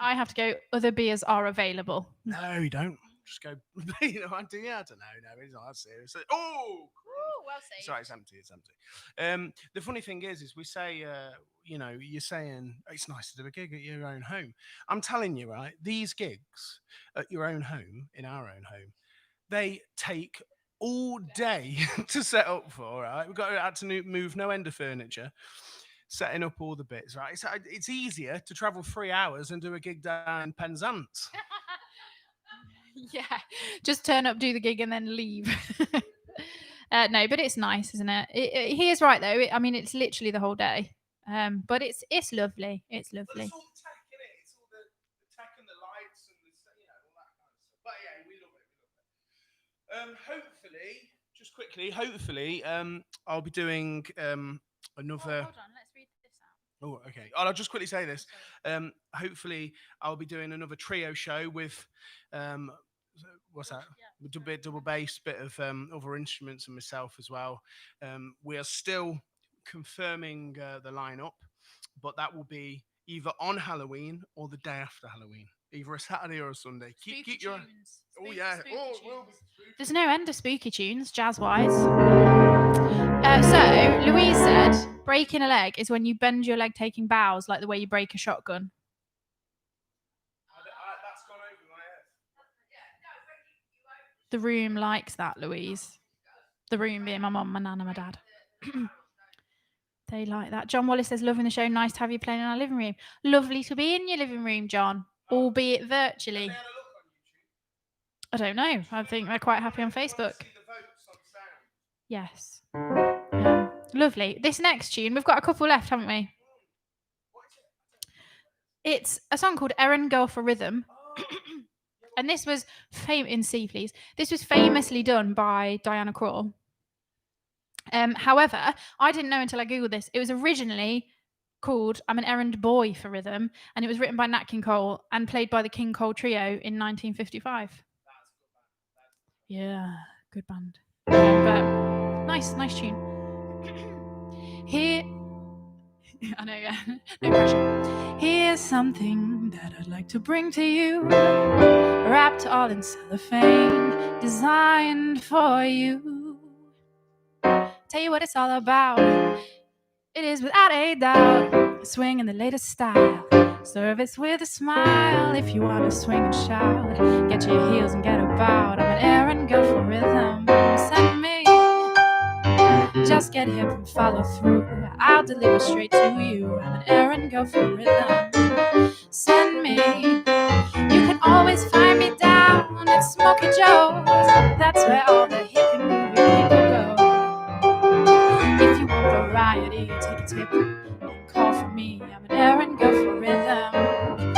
have to go. Other beers are available. No, you don't. Just go. You know, I don't know. No, it's not that serious. Oh, well safe. sorry, it's empty. The funny thing is we say, you know, you're saying it's nice to do a gig at your own home. I'm telling you, right? These gigs at your own home, in our own home, they take all day to set up for. Right, we've had to move no end of furniture, setting up all the bits. Right, it's easier to travel 3 hours and do a gig down in Penzance. Yeah, just turn up, do the gig, and then leave. No, but it's nice, isn't it? He is right though. I mean, it's literally the whole day. But it's lovely. It's lovely. It's all the tech, isn't it? It's all the tech and the lights and the, you know, all that kind of stuff. But yeah, we love it. Hopefully, just quickly, I'll be doing another. Hold on, let's read this out. Oh, okay. I'll just quickly say this. Hopefully, I'll be doing another trio show with, what's that? Yeah. Double bass, bit of other instruments, and myself as well. We are still confirming the lineup, but that will be either on Halloween or the day after Halloween, either a Saturday or a Sunday. Keep your. Oh yeah. Oh, it will be. There's no end of spooky tunes, jazz-wise. So Louise said, breaking a leg is when you bend your leg taking bows, like the way you break a shotgun. That's gone over my head. The room likes that, Louise. The room being my mum, my nan, and my dad. They like that. John Wallace says, loving the show. Nice to have you playing in our living room. Lovely to be in your living room, John, albeit virtually. I don't know. I think they're quite happy on Facebook. Yes. Lovely. This next tune, we've got a couple left, haven't we? It's a song called Errand Girl for Rhythm. And this was in C, please. This was famously done by Diana Krall. However, I didn't know until I googled this. It was originally called I'm an Errand Boy for Rhythm, and it was written by Nat King Cole and played by the King Cole Trio in 1955. Yeah, good band. But nice tune. Here, I know, yeah, no pressure. Here's something that I'd like to bring to you, wrapped all in cellophane, designed for you. Tell you what it's all about. It is without a doubt, swing in the latest style. Service with a smile. If you want to swing and shout, get your heels and get about. I'm an errand girl for rhythm. Send me. Just get hip and follow through. I'll deliver straight to you. I'm an errand girl for rhythm. Send me. You can always find me down at Smoky Joe's. That's where all the hip and groovy people go. If you want variety, take a tip and call for me. I'm an errand girl for rhythm.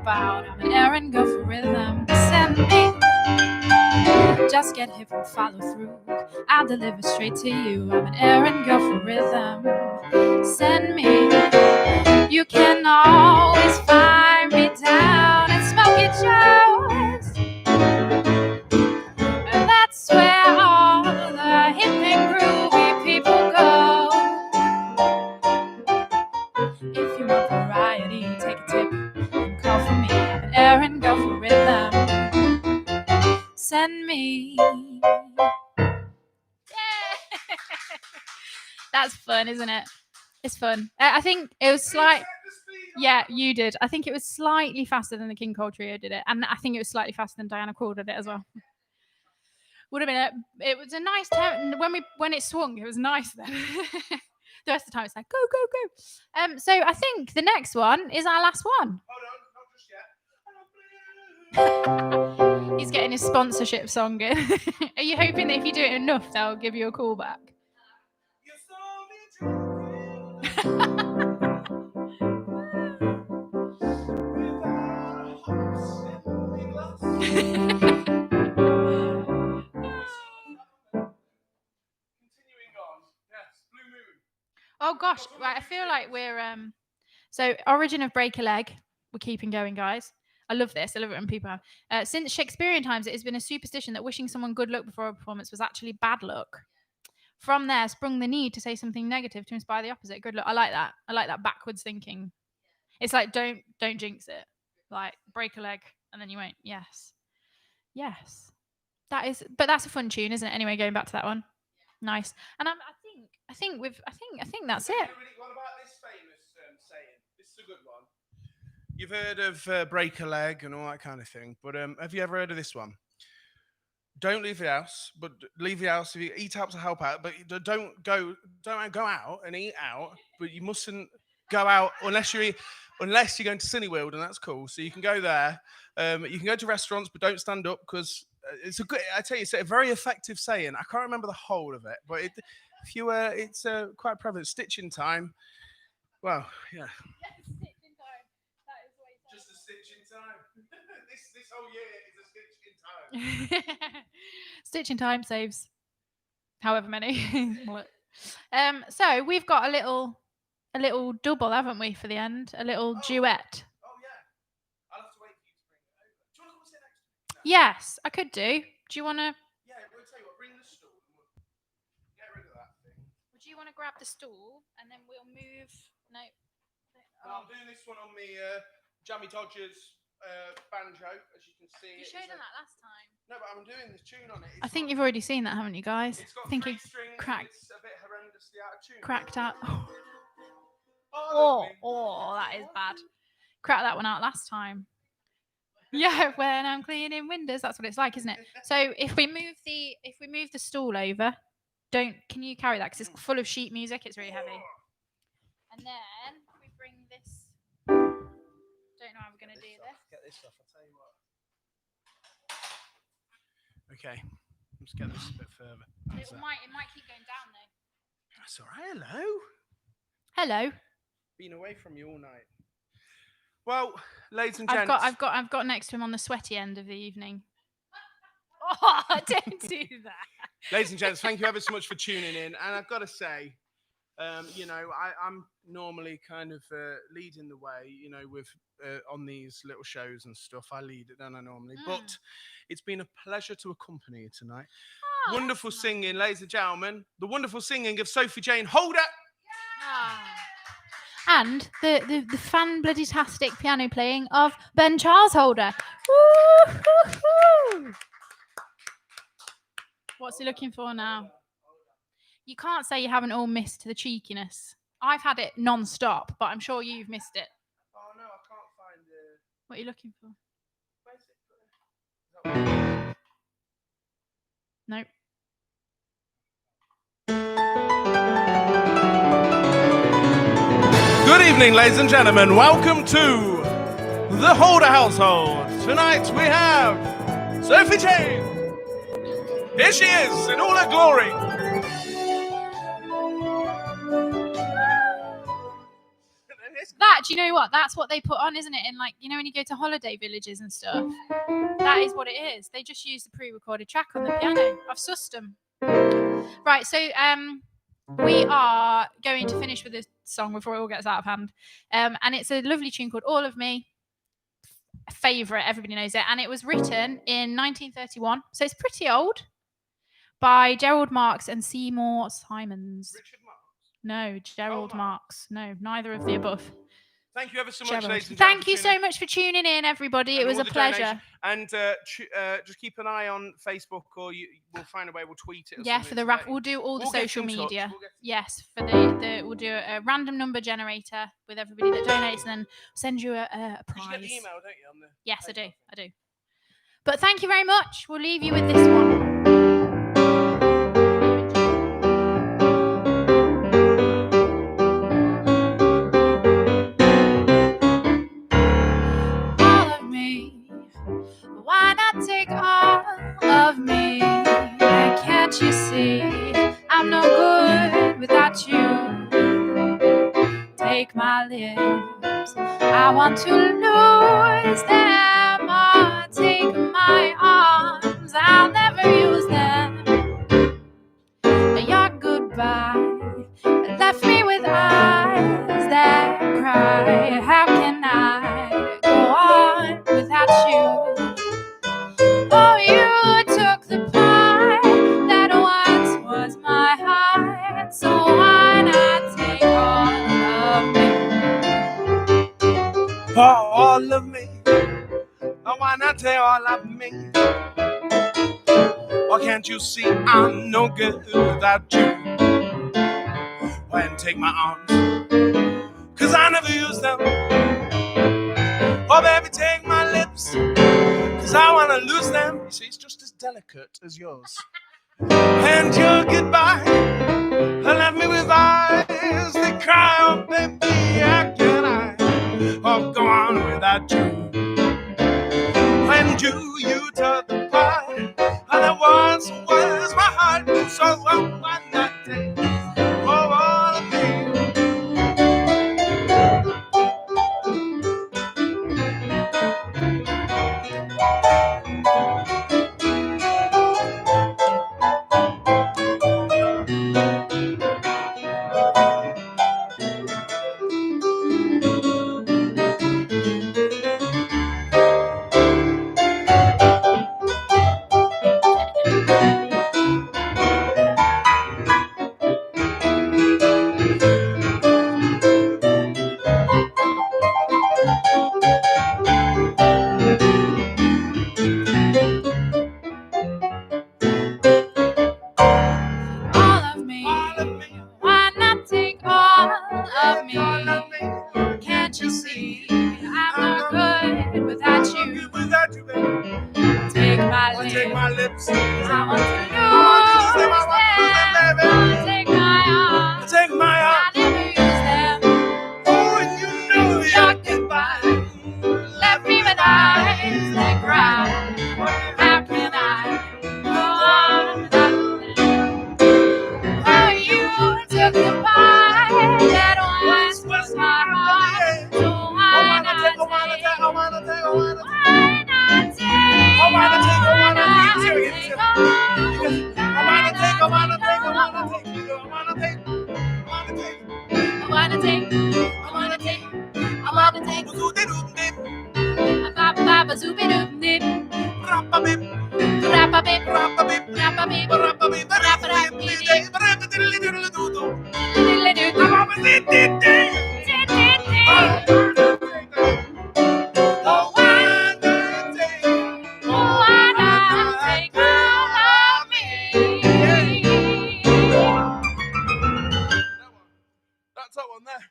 about. I'm an errand girl for rhythm. Send me. Just get hip and follow through. I'll deliver straight to you. I'm an errand girl for rhythm. Send me. You can always find me down at Smoky Joe's. That's where all the hip and groovy people go. If you want variety, take a tip and call for me. I'm an errand girl for rhythm. Send me. That's fun, isn't it? It's fun. I think it was slight. Yeah, you did. I think it was slightly faster than the King Cole Trio did it, and I think it was slightly faster than Diana Krall did it as well. Would have been. It was a nice time when it swung. It was nice then. The rest of the time it's like go go go. So I think the next one is our last one. Hold on, not just yet. He's getting his sponsorship song in. Are you hoping that if you do it enough, they'll give you a call back? Oh gosh, right. I feel like we're so origin of break a leg. We're keeping going, guys. I love this. I love it when people have. Since Shakespearean times, it has been a superstition that wishing someone good luck before a performance was actually bad luck. From there sprung the need to say something negative to inspire the opposite. Good luck. I like that. I like that backwards thinking. It's like don't jinx it. Like break a leg and then you won't. Yes. That is. But that's a fun tune, isn't it? Anyway, going back to that one. Nice. And I think that's it. What about this famous saying? This is a good one. You've heard of break a leg and all that kind of thing, but have you ever heard of this one? Don't leave the house, but leave the house if you eat out to help out. But don't go out and eat out. But you mustn't go out unless you're going to Cineworld, and that's cool. So you can go there. You can go to restaurants, but don't stand up because it's a good. I tell you, it's a very effective saying. I can't remember the whole of it, but it's quite prevalent. Stitching time. Well, yeah. Just a stitch in time. this whole year is a stitch in time. Stitch in time saves however many. So we've got a little double, haven't we, for the end? A little duet. Oh yeah. I'll have to wait for you to bring it over. Do you want to come sit next to me? No. Yes, I could do. Do you want to? Yeah, we'll tell you what. Bring the stool. And we'll get rid of that thing. Would you want to grab the stool and then we'll move? No. Well, I'm doing this one on the Jammy Dodgers banjo, as you can see. You showed them that last time. No, but I'm doing this tune on it. I think you've already seen that, haven't you, guys? It's got 3 thinking strings. It's a bit horrendously out of tune. Cracked out. Oh, that is bad. Cracked that one out last time. Yeah, when I'm cleaning windows, that's what it's like, isn't it? So if we move the stool over, can you carry that? Because it's full of sheet music. It's really heavy. And then we bring this. Don't know how we're gonna do this. Get this off. I'll tell you what. Okay, let's get this a bit further. It might keep going down though. That's all right. Hello. Hello. Been away from you all night. Well, ladies and gents, I've got next to him on the sweaty end of the evening. Oh, don't do that. Ladies and gents, thank you ever so much for tuning in. And I've got to say, I'm normally kind of leading the way, with on these little shows and stuff. I lead it, don't I, normally? But it's been a pleasure to accompany you tonight. Oh, wonderful singing, ladies and gentlemen. The wonderful singing of Sophie Jane Holder. And the fan bloody tastic piano playing of Ben Charles Holder. Woo-hoo-hoo. What's he looking for now? You can't say you haven't all missed the cheekiness. I've had it non-stop, but I'm sure you've missed it. Oh no, I can't find it. What are you looking for? Nope. Good evening, ladies and gentlemen. Welcome to the Holder household. Tonight we have Sophie Jane. Here she is in all her glory. And That, do you know what? That's what they put on, isn't it? In like, you know, when you go to holiday villages and stuff. That is what it is. They just use the pre-recorded track on the piano. I've sussed them. Right, so we are going to finish with this song before it all gets out of hand. And it's a lovely tune called All of Me. Favourite, everybody knows it. And it was written in 1931, so it's pretty old, by Gerald Marks and Seymour Simons. Richard Marx? No, Gerald Marks. No, neither of the above. Thank you ever so much, Gerald. ladies and gentlemen. Thank you so much for tuning in, everybody. It was a pleasure. And just keep an eye on Facebook, or we'll find a way. We'll tweet it. Yeah, for the wrap, we'll do all the social media. Yes, for the we'll do a random number generator with everybody that donates, and then send you a prize. You get the email, don't you? On the yes, Facebook. I do. But thank you very much. We'll leave you with this one. Why not take all of me? Can't you see I'm no good without you? Take my lips, I want to lose them. Or take my arms, I'll never use them. Your goodbye left me with eyes that cry. How can I go on without you? Oh, you took the part that once was my heart, so why not take all of me? All of me. Oh, why not take all of me? Or can't you see I'm no good without you? Why and take my arms, 'cause I never use them. Oh, baby, take my lips, 'cause I wanna lose them. You see, it's just as delicate as yours. And your goodbye left me with eyes that cry. Oh, baby, how can I go on without you? When you took the part that once was my heart, so why not take all of me? Can't you see I'm no good without you? Take my lips, I want to lose them. Take my arms, I never use them. Oh, and you know your goodbye left me with eyes that cry. How can I go on without them? Oh, you took the part that once was my heart. So why not take? That's that one there.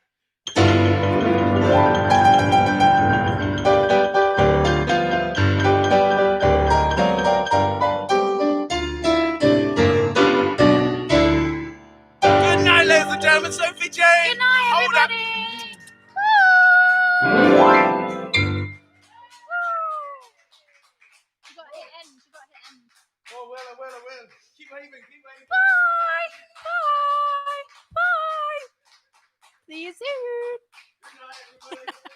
Good night, ladies and gentlemen. Sophie J. Good night, everybody. Oh, well. Keep waving. Bye. See you soon. night, everybody.